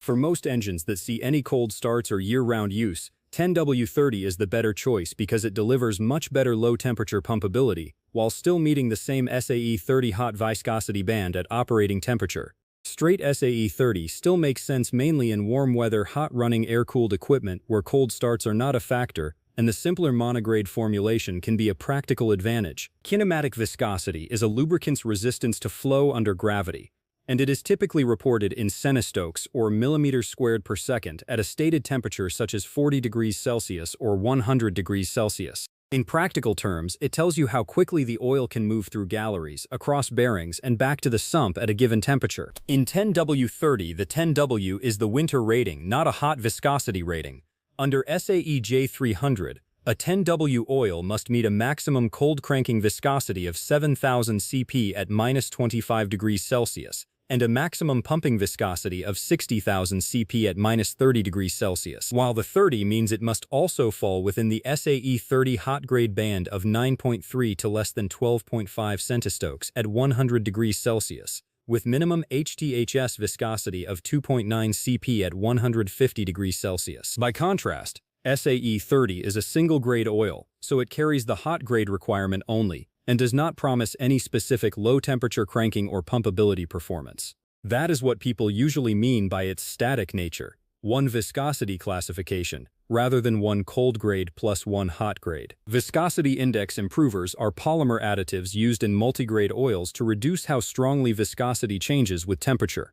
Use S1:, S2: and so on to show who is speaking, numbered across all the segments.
S1: For most engines that see any cold starts or year-round use, 10W-30 is the better choice because it delivers much better low-temperature pumpability while still meeting the same SAE 30 hot viscosity band at operating temperature. Straight SAE 30 still makes sense mainly in warm-weather, hot-running air-cooled equipment where cold starts are not a factor, and the simpler monograde formulation can be a practical advantage. Kinematic viscosity is a lubricant's resistance to flow under gravity, and it is typically reported in centistokes or millimeters squared per second at a stated temperature such as 40 degrees Celsius or 100 degrees Celsius. In practical terms, it tells you how quickly the oil can move through galleries, across bearings, and back to the sump at a given temperature. In 10W-30, the 10W is the winter rating, not a hot viscosity rating. Under SAE J300, a 10W oil must meet a maximum cold cranking viscosity of 7,000 cp at -25 degrees Celsius, and a maximum pumping viscosity of 60,000 cp at -30 degrees Celsius, while the 30 means it must also fall within the SAE 30 hot grade band of 9.3 to less than 12.5 centistokes at 100 degrees Celsius, with minimum HTHS viscosity of 2.9 cp at 150 degrees Celsius. By contrast, SAE 30 is a single-grade oil, so it carries the hot grade requirement only, and does not promise any specific low-temperature cranking or pumpability performance. That is what people usually mean by its static nature, one viscosity classification, rather than one cold grade plus one hot grade. Viscosity index improvers are polymer additives used in multigrade oils to reduce how strongly viscosity changes with temperature.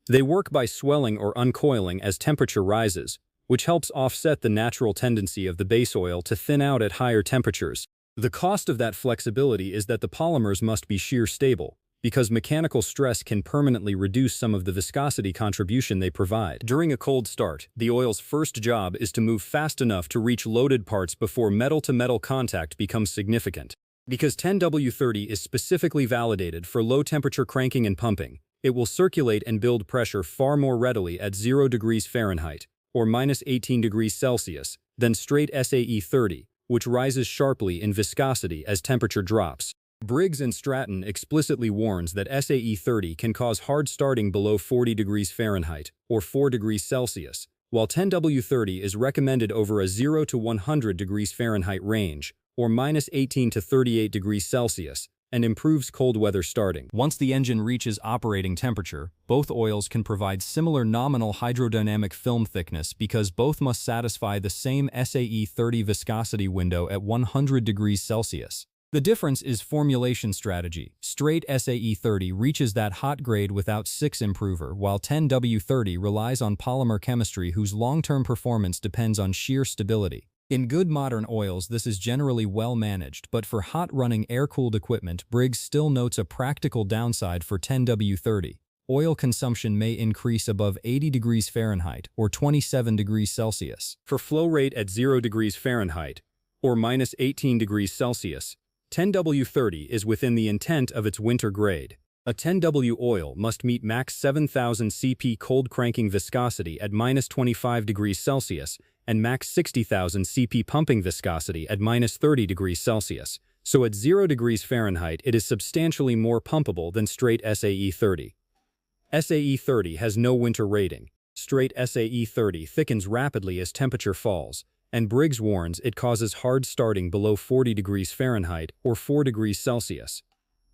S1: They work by swelling or uncoiling as temperature rises, which helps offset the natural tendency of the base oil to thin out at higher temperatures. The cost of that flexibility is that the polymers must be shear stable, because mechanical stress can permanently reduce some of the viscosity contribution they provide. During a cold start, the oil's first job is to move fast enough to reach loaded parts before metal-to-metal contact becomes significant. Because 10W-30 is specifically validated for low-temperature cranking and pumping, it will circulate and build pressure far more readily at 0 degrees Fahrenheit, or -18 degrees Celsius, than straight SAE 30, which rises sharply in viscosity as temperature drops. Briggs & Stratton explicitly warns that SAE 30 can cause hard starting below 40 degrees Fahrenheit, or 4 degrees Celsius, while 10W-30 is recommended over a 0 to 100 degrees Fahrenheit range, or -18 to 38 degrees Celsius, and improves cold weather starting. Once the engine reaches operating temperature, both oils can provide similar nominal hydrodynamic film thickness because both must satisfy the same SAE 30 viscosity window at 100 degrees Celsius. The difference is formulation strategy. Straight SAE 30 reaches that hot grade without 6 improver, while 10W-30 relies on polymer chemistry whose long-term performance depends on shear stability. In good modern oils, this is generally well managed, but for hot-running air-cooled equipment, Briggs still notes a practical downside for 10W-30. Oil consumption may increase above 80 degrees Fahrenheit or 27 degrees Celsius. For flow rate at 0 degrees Fahrenheit or -18 degrees Celsius, 10W-30 is within the intent of its winter grade. A 10W oil must meet max 7,000 cp cold cranking viscosity at -25 degrees Celsius and max 60,000 cp pumping viscosity at -30 degrees Celsius, so at 0 degrees Fahrenheit it is substantially more pumpable than straight SAE 30. SAE 30 has no winter rating. Straight SAE 30 thickens rapidly as temperature falls, and Briggs warns it causes hard starting below 40 degrees Fahrenheit or 4 degrees Celsius.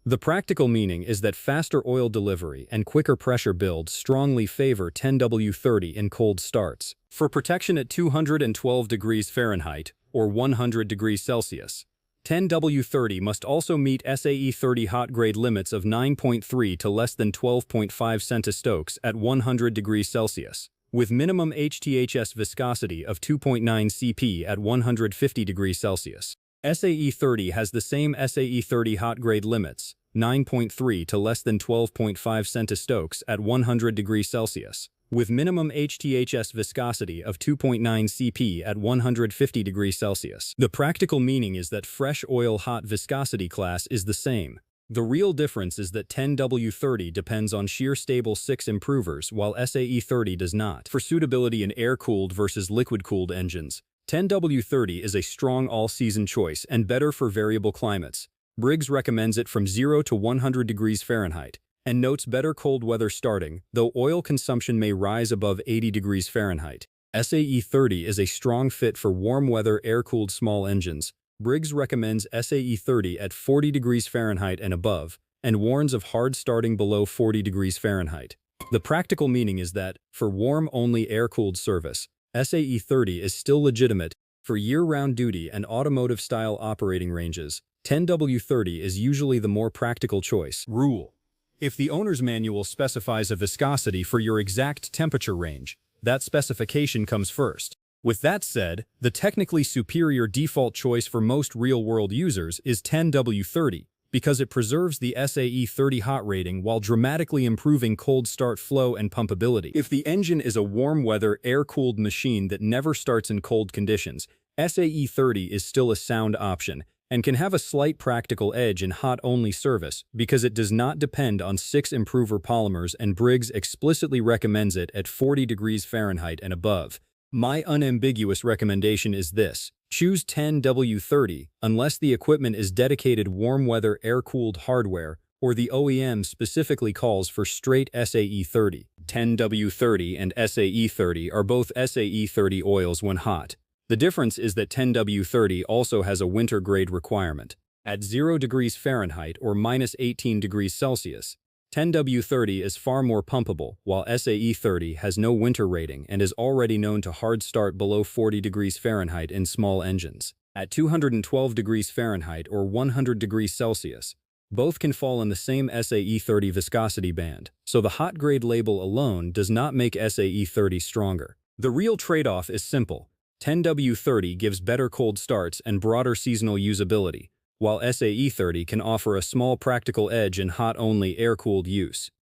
S1: The practical meaning is that faster oil delivery and quicker pressure build strongly favor 10W-30 in cold starts. For protection at 212 degrees Fahrenheit or 100 degrees Celsius, 10W-30 must also meet SAE 30 hot grade limits of 9.3 to less than 12.5 centistokes at 100 degrees Celsius, with minimum HTHS viscosity of 2.9 cp at 150 degrees Celsius. SAE 30 has the same SAE 30 hot grade limits, 9.3 to less than 12.5 centistokes at 100 degrees Celsius, with minimum HTHS viscosity of 2.9 cp at 150 degrees Celsius. The practical meaning is that fresh oil hot viscosity class is the same. The real difference is that 10W-30 depends on shear stable 6 improvers while SAE 30 does not. For suitability in air-cooled versus liquid-cooled engines, 10W-30 is a strong all-season choice and better for variable climates. Briggs recommends it from 0 to 100 degrees Fahrenheit, and notes better cold weather starting, though oil consumption may rise above 80 degrees Fahrenheit. SAE 30 is a strong fit for warm weather air-cooled small engines. Briggs recommends SAE 30 at 40 degrees Fahrenheit and above, and warns of hard starting below 40 degrees Fahrenheit. The practical meaning is that, for warm-only air-cooled service, SAE 30 is still legitimate. For year-round duty and automotive-style operating ranges, 10W-30 is usually the more practical choice. Rule: if the owner's manual specifies a viscosity for your exact temperature range, that specification comes first. With that said, the technically superior default choice for most real-world users is 10W-30 because it preserves the SAE 30 hot rating while dramatically improving cold start flow and pumpability. If the engine is a warm-weather, air-cooled machine that never starts in cold conditions, SAE 30 is still a sound option and can have a slight practical edge in hot-only service because it does not depend on 6-improver polymers, and Briggs explicitly recommends it at 40 degrees Fahrenheit and above. My unambiguous recommendation is this: choose 10W-30 unless the equipment is dedicated warm-weather air-cooled hardware or the OEM specifically calls for straight SAE 30. 10W-30 and SAE 30 are both SAE 30 oils when hot. The difference is that 10W-30 also has a winter grade requirement. At 0 degrees Fahrenheit or minus 18 degrees Celsius, 10W-30 is far more pumpable, while SAE 30 has no winter rating and is already known to hard start below 40 degrees Fahrenheit in small engines. At 212 degrees Fahrenheit or 100 degrees Celsius, both can fall in the same SAE 30 viscosity band, so the hot grade label alone does not make SAE 30 stronger. The real trade-off is simple: 10W-30 gives better cold starts and broader seasonal usability, while SAE 30 can offer a small practical edge in hot-only air-cooled use.